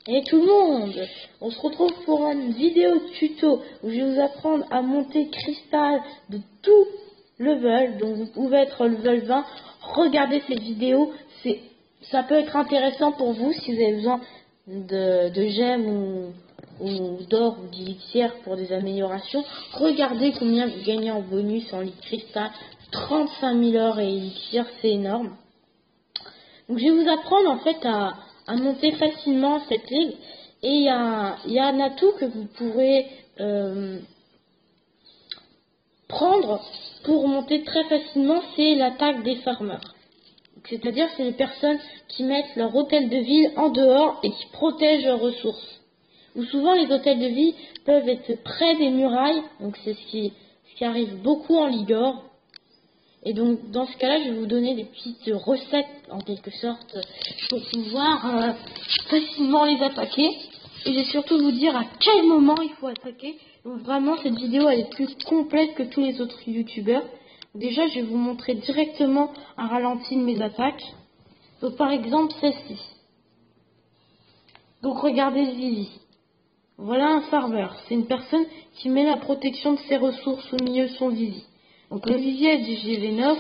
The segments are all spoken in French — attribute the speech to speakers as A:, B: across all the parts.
A: Et tout le monde, on se retrouve pour une vidéo tuto où je vais vous apprendre à monter cristal de tout level. Donc vous pouvez être level 20. Regardez cette vidéo, ça peut être intéressant pour vous si vous avez besoin de gemmes ou d'or ou d'élixir pour des améliorations. Regardez combien vous gagnez en bonus en lit cristal. 35 000 or et élixir, c'est énorme. Donc je vais vous apprendre en fait à monter facilement cette ligue. Et il y a un atout que vous pourrez prendre pour monter très facilement, c'est l'attaque des farmers. C'est-à-dire c'est les personnes qui mettent leur hôtel de ville en dehors et qui protègent leurs ressources. Ou souvent les hôtels de ville peuvent être près des murailles, donc c'est ce qui arrive beaucoup en Ligue Or. Et donc dans ce cas-là, je vais vous donner des petites recettes en quelque sorte pour pouvoir facilement les attaquer. Et je vais surtout vous dire à quel moment il faut attaquer. Donc vraiment cette vidéo elle est plus complète que tous les autres youtubeurs. Déjà je vais vous montrer directement un ralenti de mes attaques. Donc par exemple celle-ci. Donc regardez Zizi. Voilà un farmer. C'est une personne qui met la protection de ses ressources au milieu de son Zizi. Donc le Vivi a du GV9.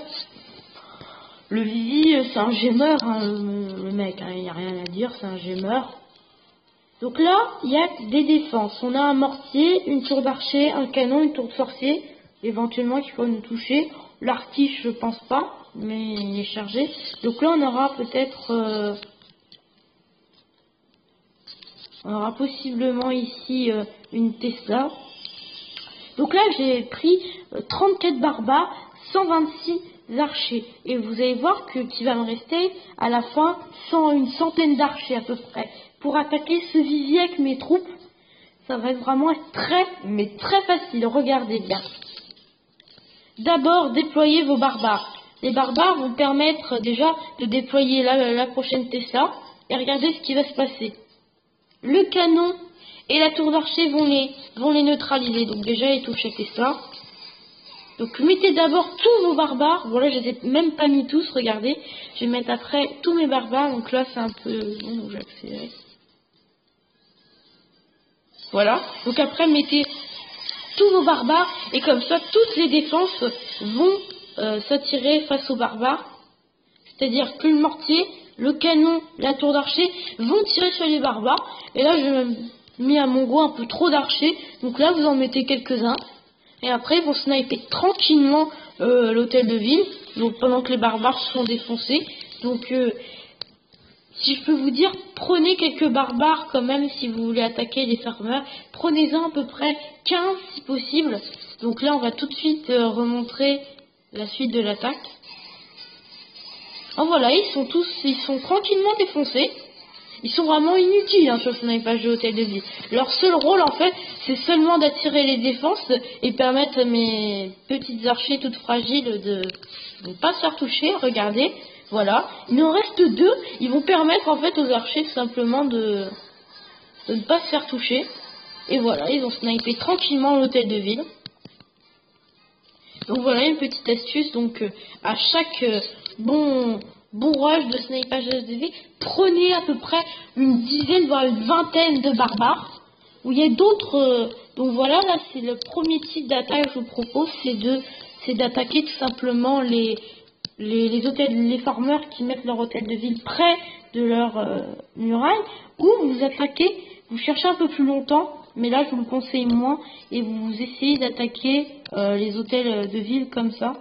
A: Le Vivi c'est un gemeur, hein, le mec, il n'y a rien à dire, c'est un gemeur. Donc là, il y a des défenses. On a un mortier, une tour d'archer, un canon, une tour de sorcier, éventuellement qui peut nous toucher. L'artiche, je pense pas, mais il est chargé. Donc là, on aura peut-être... on aura possiblement ici une Tesla. Donc là, j'ai pris 34 barbares, 126 archers. Et vous allez voir qu'il va me rester à la fin une centaine d'archers à peu près. Pour attaquer ce vivier avec mes troupes, ça va vraiment être très facile. Regardez bien. D'abord, déployez vos barbares. Les barbares vont permettre déjà de déployer la prochaine Tesla. Et regardez ce qui va se passer. Le canon et la tour d'archer vont les neutraliser. Donc déjà, ils touchent à Tesla. Donc mettez d'abord tous vos barbares. Bon là, je les ai même pas mis tous, regardez. Je vais mettre après tous mes barbares. Donc là, c'est un peu... Bon, j'ai accéléré. Voilà. Donc après, mettez tous vos barbares. Et comme ça, toutes les défenses vont s'attirer face aux barbares. C'est-à-dire que le mortier, le canon, la tour d'archer vont tirer sur les barbares. Et là, j'ai mis à mon goût un peu trop d'archers. Donc là, vous en mettez quelques-uns. Et après, ils vont sniper tranquillement l'hôtel de ville. Donc pendant que les barbares sont défoncés. Donc si je peux vous dire, prenez quelques barbares quand même si vous voulez attaquer les farmers. Prenez-en à peu près 15 si possible. Donc là, on va tout de suite remontrer la suite de l'attaque. Oh voilà, ils sont tranquillement défoncés. Ils sont vraiment inutiles sur le snipage de l'hôtel de ville. Leur seul rôle en fait, c'est seulement d'attirer les défenses et permettre à mes petites archers toutes fragiles de ne pas se faire toucher. Regardez, voilà. Il en reste 2. Ils vont permettre en fait aux archers tout simplement de ne pas se faire toucher. Et voilà, ils ont snipé tranquillement l'hôtel de ville. Donc voilà une petite astuce. Donc à chaque bon rush de snipage de vie, prenez à peu près une dizaine voire une vingtaine de barbares. Où il y a d'autres. Donc voilà, là c'est le premier type d'attaque que je vous propose, c'est d'attaquer tout simplement les farmers qui mettent leur hôtel de ville près de leur muraille. Ou vous attaquez, vous cherchez un peu plus longtemps, mais là je vous le conseille moins, et vous essayez d'attaquer les hôtels de ville comme ça.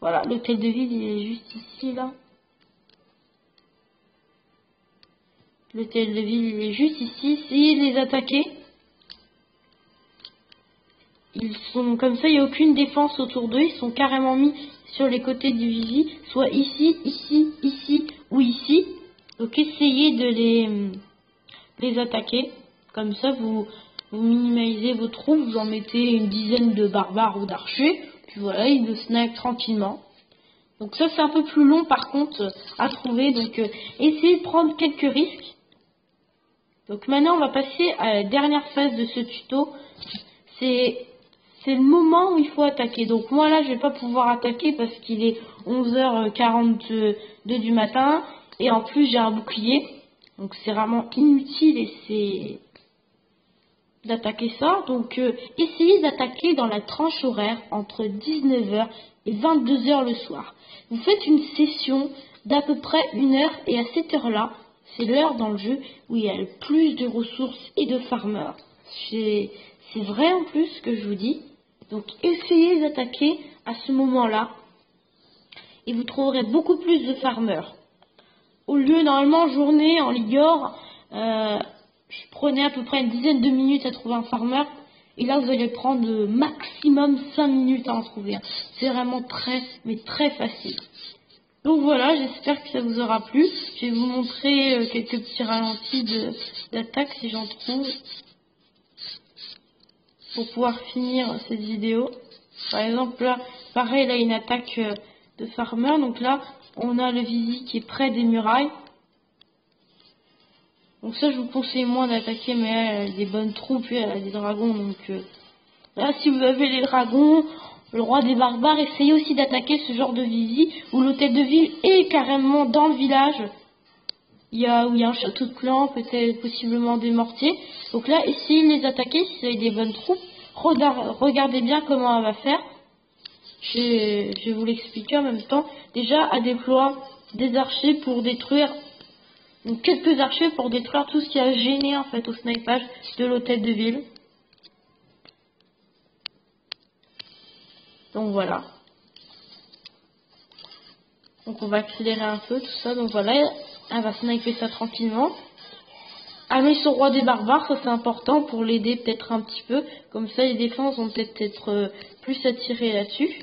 A: Voilà, l'hôtel de ville, il est juste ici, là. L'hôtel de ville, il est juste ici. Essayez de les attaquer. Ils sont comme ça, il n'y a aucune défense autour d'eux. Ils sont carrément mis sur les côtés du Vivi. Soit ici, ici, ici ou ici. Donc essayez de les attaquer. Comme ça, vous minimalisez vos troupes. Vous en mettez une dizaine de barbares ou d'archers. Puis voilà, ils le snipe tranquillement. Donc ça c'est un peu plus long par contre à trouver. Donc essayez de prendre quelques risques. Donc maintenant on va passer à la dernière phase de ce tuto. C'est le moment où il faut attaquer. Donc moi là je vais pas pouvoir attaquer parce qu'il est 11h42 du matin. Et en plus j'ai un bouclier. Donc c'est vraiment inutile et c'est d'attaquer ça. Donc essayez d'attaquer dans la tranche horaire entre 19h et 22h le soir. Vous faites une session d'à peu près 1 heure et à cette heure-là, c'est l'heure dans le jeu où il y a le plus de ressources et de farmers. C'est vrai en plus ce que je vous dis. Donc essayez d'attaquer à ce moment-là et vous trouverez beaucoup plus de farmers. Au lieu, normalement, en journée, en Ligor, je prenais à peu près une dizaine de minutes à trouver un farmer. Et là, vous allez prendre maximum 5 minutes à en trouver un. C'est vraiment très, mais très facile. Donc voilà, j'espère que ça vous aura plu. Je vais vous montrer quelques petits ralentis d'attaque si j'en trouve. Pour pouvoir finir cette vidéo. Par exemple, là, pareil, là, une attaque de farmer. Donc là, on a le Visi qui est près des murailles. Donc ça, je vous conseille moins d'attaquer, mais elle a des bonnes troupes, elle a des dragons. Donc là, si vous avez les dragons, le roi des barbares, essayez aussi d'attaquer ce genre de Visi où l'hôtel de ville est carrément dans le village. Où il y a un château de clan, peut-être possiblement des mortiers. Donc là, essayez de les attaquer si vous avez des bonnes troupes. Regardez bien comment elle va faire. Je vais vous l'expliquer en même temps. Déjà, elle déploie des archers pour détruire, donc quelques archers pour détruire tout ce qui a gêné en fait au snipage de l'hôtel de ville. Donc voilà. Donc on va accélérer un peu tout ça. Donc voilà, elle va sniper ça tranquillement. Elle met son roi des barbares, ça c'est important pour l'aider peut-être un petit peu. Comme ça les défenses vont peut-être être plus attirées là-dessus.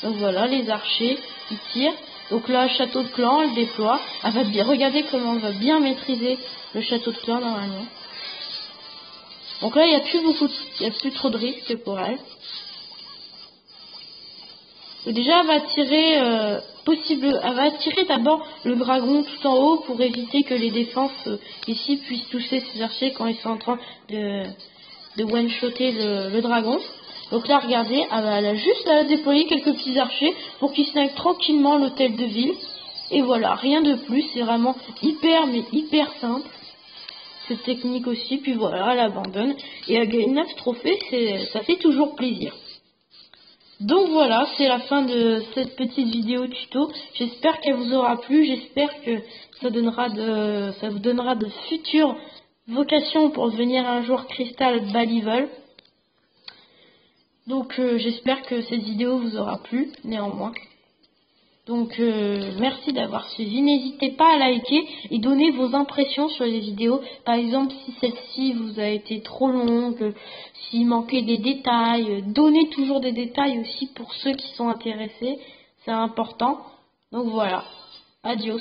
A: Donc voilà, les archers qui tirent. Donc là, château de clan, elle déploie. Elle va bien, regardez comment elle va bien maîtriser le château de clan normalement. Donc là, il n'y a plus trop de risques pour elle. Donc déjà, elle va tirer elle va tirer d'abord le dragon tout en haut pour éviter que les défenses ici puissent toucher ces archers quand ils sont en train de one-shotter le dragon. Donc là, regardez, elle a juste à déployer quelques petits archers pour qu'ils snipent tranquillement l'hôtel de ville. Et voilà, rien de plus, c'est vraiment hyper, mais hyper simple. Cette technique aussi, puis voilà, elle abandonne. Et elle gagne 9 trophées, ça fait toujours plaisir. Donc voilà, c'est la fin de cette petite vidéo tuto. J'espère qu'elle vous aura plu, j'espère que ça vous donnera de futures vocations pour devenir un joueur cristal bas level. Donc j'espère que cette vidéo vous aura plu, néanmoins. Donc merci d'avoir suivi. N'hésitez pas à liker et donner vos impressions sur les vidéos. Par exemple, si celle-ci vous a été trop longue, s'il manquait des détails, donnez toujours des détails aussi pour ceux qui sont intéressés. C'est important. Donc voilà. Adios.